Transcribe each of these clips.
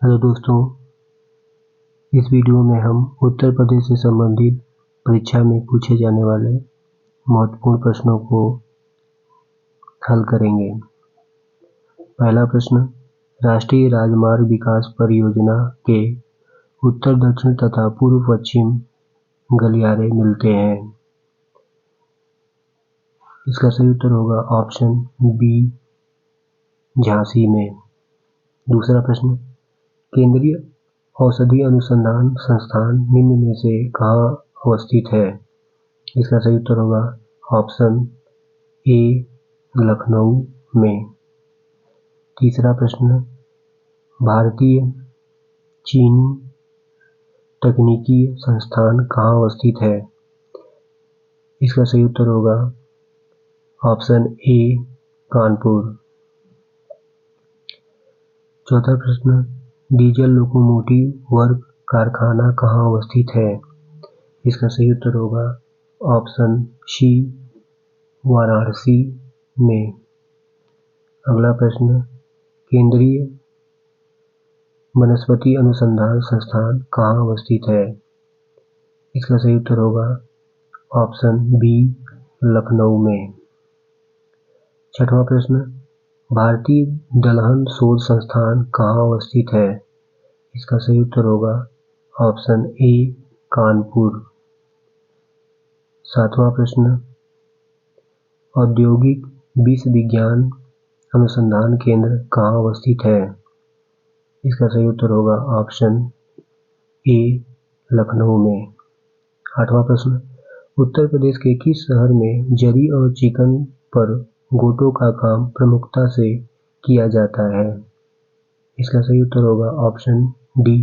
Hello दोस्तों, इस video में हम उत्तर प्रदेश से संबंधित परीक्षा में पूछे जाने वाले महत्वपूर्ण प्रश्नों को हल करेंगे। पहला प्रश्न, राष्ट्रीय राजमार्ग विकास परियोजना के उत्तर दक्षिण तथा पूर्व पश्चिम गलियारे मिलते हैं। इसका सही उत्तर होगा ऑप्शन बी, झांसी में। दूसरा प्रश्न, केंद्रीय औषधि अनुसंधान संस्थान निम्न में से कहाँ अवस्थित है? इसका सही उत्तर होगा ऑप्शन ए, लखनऊ में। तीसरा प्रश्न, भारतीय चीनी तकनीकी संस्थान कहाँ अवस्थित है? इसका सही उत्तर होगा ऑप्शन ए, कानपुर। चौथा प्रश्न, डीजल लोकोमोटिव वर्क कारखाना कहाँ अवस्थित है? इसका सही उत्तर होगा ऑप्शन सी, वाराणसी में। अगला प्रश्न, केंद्रीय वनस्पति अनुसंधान संस्थान कहाँ अवस्थित है? इसका सही उत्तर होगा ऑप्शन बी, लखनऊ में। छठवां प्रश्न, भारतीय दलहन शोध संस्थान कहाँ अवस्थित है? इसका सही उत्तर होगा ऑप्शन ए, कानपुर। सातवां प्रश्न, औद्योगिक विष विज्ञान अनुसंधान केंद्र कहाँ अवस्थित है? इसका सही उत्तर होगा ऑप्शन ए, लखनऊ में। आठवां प्रश्न, उत्तर प्रदेश के किस शहर में जरी और चिकन पर गोटों का काम प्रमुखता से किया जाता है? इसका सही उत्तर होगा ऑप्शन डी,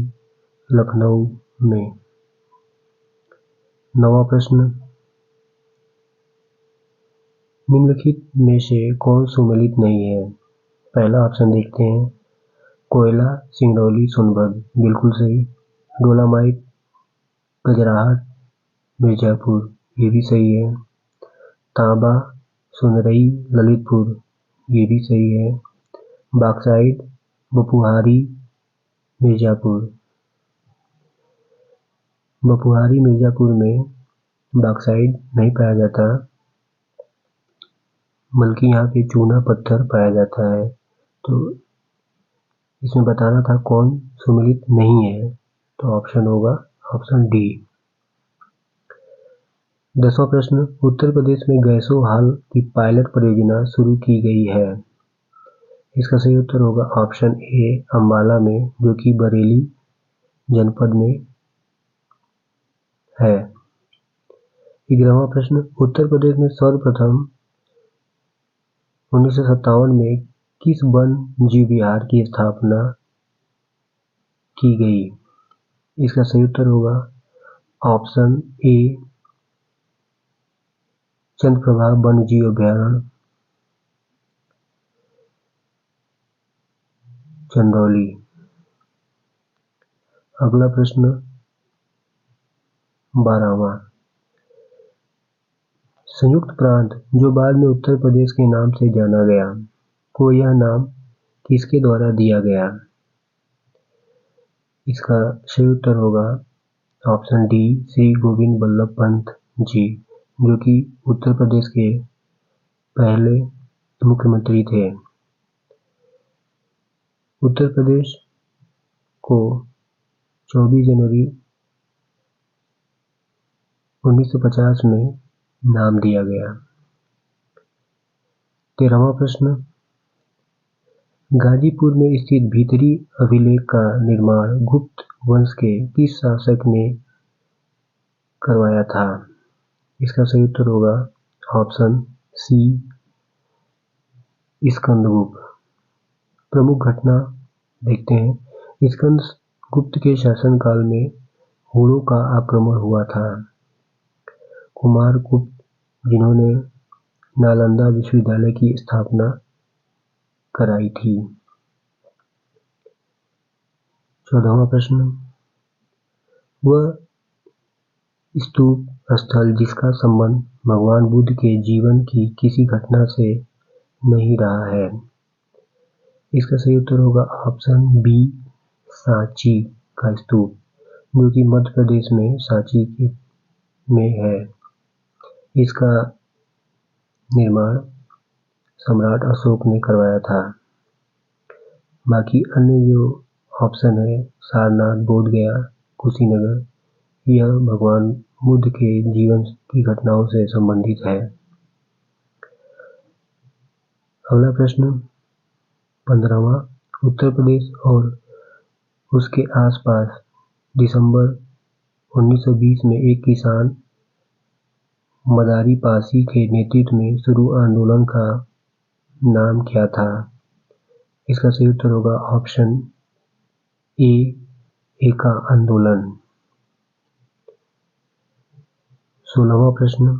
लखनऊ में। नौवां प्रश्न, निम्नलिखित में से कौन सुमेलित नहीं है? पहला ऑप्शन देखते हैं, कोयला, सिंगरौली, सोनभद्र, बिल्कुल सही। डोलामाइट, गजराहट, मिर्जापुर, ये भी सही है। तांबा, सुनरई, ललितपुर, ये भी सही है। बॉक्साइट, बपुहारी, मिर्जापुर। बपुहारी मिर्जापुर में बॉक्साइट नहीं पाया जाता, बल्कि यहाँ पे चूना पत्थर पाया जाता है। तो इसमें बताना था कौन सुमेलित नहीं है, तो ऑप्शन होगा ऑप्शन डी। 10वां प्रश्न, उत्तर प्रदेश में गैसो हाल की पायलट परियोजना शुरू की गई है। इसका सही उत्तर होगा ऑप्शन ए, अंबाला में, जो कि बरेली जनपद में है। 11वां प्रश्न, उत्तर प्रदेश में सर्वप्रथम 1957 में किस वन जीव विहार की स्थापना की गई? इसका सही उत्तर होगा ऑप्शन ए, चंद्रप्रभा वन्य जीव अभयारण्य, चंदौली। अगला प्रश्न 12वां, संयुक्त प्रांत जो बाद में उत्तर प्रदेश के नाम से जाना गया, को यह नाम किसके द्वारा दिया गया? इसका सही उत्तर होगा ऑप्शन डी, श्री गोविंद बल्लभ पंत जी, जो कि उत्तर प्रदेश के पहले मुख्यमंत्री थे। उत्तर प्रदेश को 24 जनवरी 1950 में नाम दिया गया। 13वां प्रश्न, गाजीपुर में स्थित भीतरी अभिलेख का निर्माण गुप्त वंश के किस शासक ने करवाया था? इसका सही उत्तर होगा ऑप्शन सी, स्कंदगुप्त। प्रमुख घटना देखते हैं, स्कंदगुप्त के शासनकाल में हुणों का आक्रमण हुआ था। कुमारगुप्त, जिन्होंने नालंदा विश्वविद्यालय की स्थापना कराई थी। 14वां प्रश्न, वह स्तूप स्थल जिसका संबंध भगवान बुद्ध के जीवन की किसी घटना से नहीं रहा है? इसका सही उत्तर होगा ऑप्शन बी, सांची का स्तूप, जो कि मध्य प्रदेश में सांची में है। इसका निर्माण सम्राट अशोक ने करवाया था। बाकी अन्य जो ऑप्शन है सारनाथ, बोधगया, कुशीनगर, यह भगवान बुद्ध के जीवन की घटनाओं से संबंधित है। अगला प्रश्न 15वां, उत्तर प्रदेश और उसके आसपास दिसंबर 1920 में एक किसान मदारी पासी के नेतृत्व में शुरू आंदोलन का नाम क्या था? इसका सही उत्तर होगा ऑप्शन ए, एका आंदोलन। 16वां प्रश्न,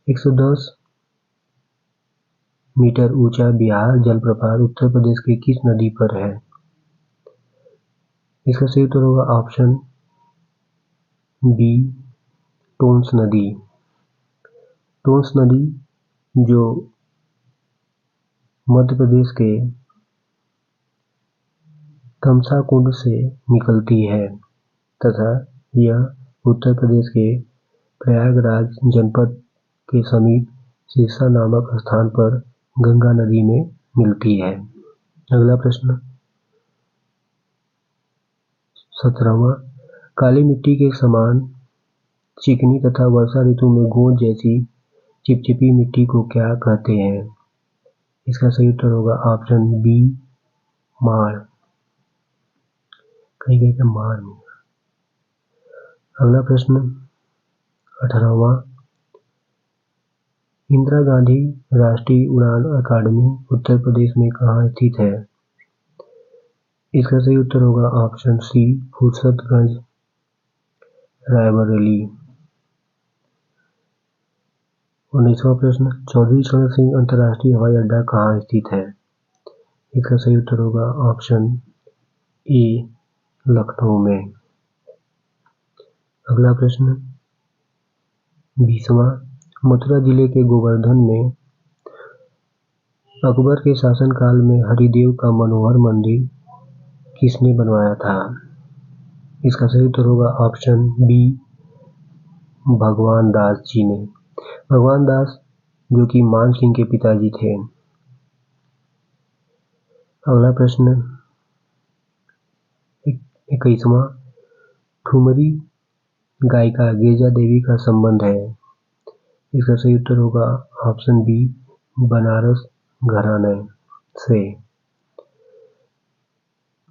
110 मीटर ऊंचा बिहार जलप्रपात उत्तर प्रदेश के किस नदी पर है? इसका सही उत्तर होगा ऑप्शन बी, टोंस नदी। टोंस नदी जो मध्य प्रदेश के तमसा कुंड से निकलती है तथा यह उत्तर प्रदेश के प्रयागराज जनपद के समीप सिरसा नामक स्थान पर गंगा नदी में मिलती है। अगला प्रश्न 17वां, काली मिट्टी के समान चिकनी तथा वर्षा ऋतु में गोंद जैसी चिपचिपी मिट्टी को क्या कहते हैं? इसका सही उत्तर होगा ऑप्शन बी, माड़। कहीं कहीं पे माड़ नहीं। अगला प्रश्न 18वां, इंदिरा गांधी राष्ट्रीय उड़ान अकादमी उत्तर प्रदेश में कहाँ स्थित है? इसका सही उत्तर होगा ऑप्शन सी, फुर्सतगंज, रायबरेली। 19वां प्रश्न, चौधरी चरण सिंह अंतर्राष्ट्रीय हवाई अड्डा कहाँ स्थित है? इसका सही उत्तर होगा ऑप्शन ए, लखनऊ में। अगला प्रश्न 20वां, मथुरा जिले के गोवर्धन में अकबर के शासनकाल में हरिदेव का मनोहर मंदिर किसने बनवाया था? इसका सही उत्तर होगा ऑप्शन बी, भगवान दास जी ने। भगवान दास जो कि मान सिंह के पिताजी थे। अगला प्रश्न 21वां, ठुमरी गायिका गिरिजा देवी का संबंध है? इसका सही उत्तर होगा ऑप्शन बी, बनारस घराने से।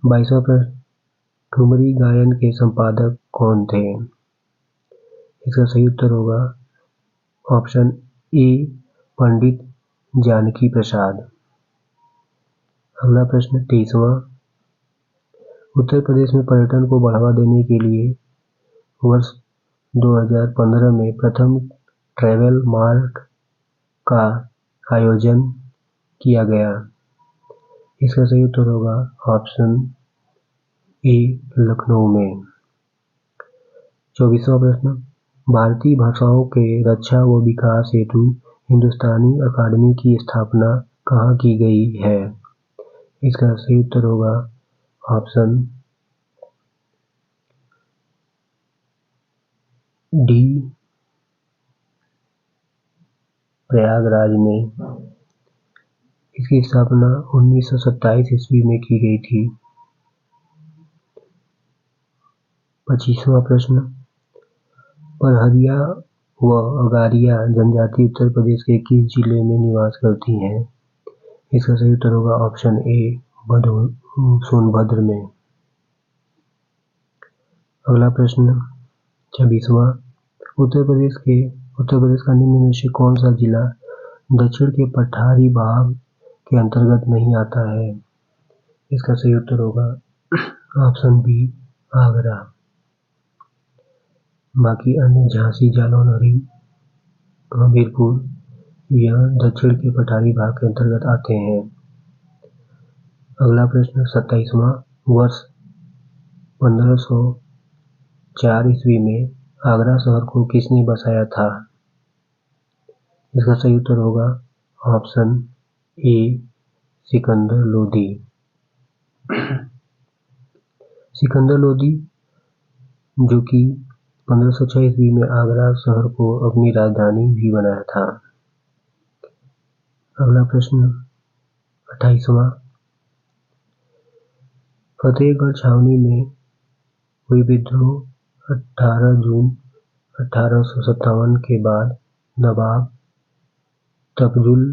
22वां प्रश्न, ठुमरी गायन के संपादक कौन थे? इसका सही उत्तर होगा ऑप्शन ए, पंडित जानकी प्रसाद। अगला प्रश्न 23वां, उत्तर प्रदेश में पर्यटन को बढ़ावा देने के लिए वर्ष 2015 में प्रथम ट्रैवल मार्ट का आयोजन किया गया। इसका सही उत्तर होगा ऑप्शन ए, लखनऊ में। 24वां प्रश्न, भारतीय भाषाओं के रक्षा व विकास हेतु हिंदुस्तानी अकादमी की स्थापना कहाँ की गई है? इसका सही उत्तर होगा ऑप्शन डी, प्रयागराज में। इसकी स्थापना 1927 ईस्वी में की गई थी। 25वां प्रश्न, परहरिया व अगारिया जनजाति उत्तर प्रदेश के किस जिले में निवास करती हैं? इसका सही उत्तर होगा ऑप्शन ए, सोनभद्र में। अगला प्रश्न 26वां, उत्तर प्रदेश का निम्न में से कौन सा जिला दक्षिण के पठारी भाग के अंतर्गत नहीं आता है? इसका सही उत्तर होगा ऑप्शन बी, आगरा। बाकी अन्य झांसी, जालौन, हमीरपुर यह दक्षिण के पठारी भाग के अंतर्गत आते हैं। अगला प्रश्न 27वां, वर्ष 1504 ईस्वी में आगरा शहर को किसने बसाया था? इसका सही उत्तर होगा ऑप्शन ए, सिकंदर लोदी। सिकंदर लोदी, जो कि 1506 ईस्वी में आगरा शहर को अपनी राजधानी भी बनाया था। अगला प्रश्न 28वां, फतेहगढ़ छावनी में हुई विद्रोह 18 जून 1857 के बाद नवाब तफजुल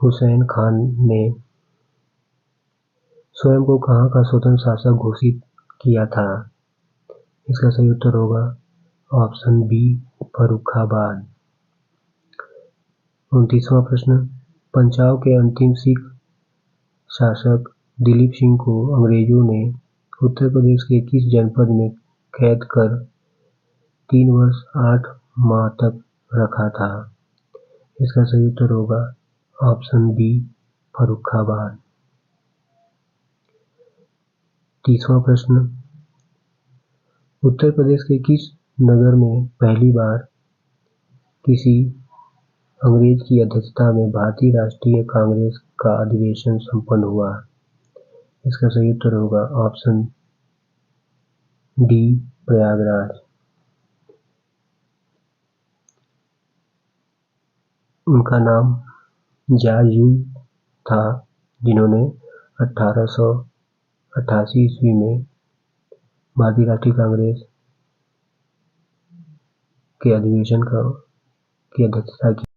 हुसैन खान ने स्वयं को कहाँ का स्वतंत्र शासक घोषित किया था? इसका सही उत्तर होगा ऑप्शन बी, फर्रुखाबाद। 29वां प्रश्न, पंजाब के अंतिम सिख शासक दिलीप सिंह को अंग्रेजों ने उत्तर प्रदेश के किस जनपद में कैद कर 3 वर्ष 8 माह तक रखा था? इसका सही उत्तर होगा ऑप्शन बी, फर्रुखाबाद। 30वां प्रश्न, उत्तर प्रदेश के किस नगर में पहली बार किसी अंग्रेज की अध्यक्षता में भारतीय राष्ट्रीय कांग्रेस का अधिवेशन संपन्न हुआ? इसका सही उत्तर होगा ऑप्शन डी, प्रयागराज। उनका नाम जायूल था, जिन्होंने 1888 ईस्वी में भारतीय राष्ट्रीय कांग्रेस के अधिवेशन की अध्यक्षता की।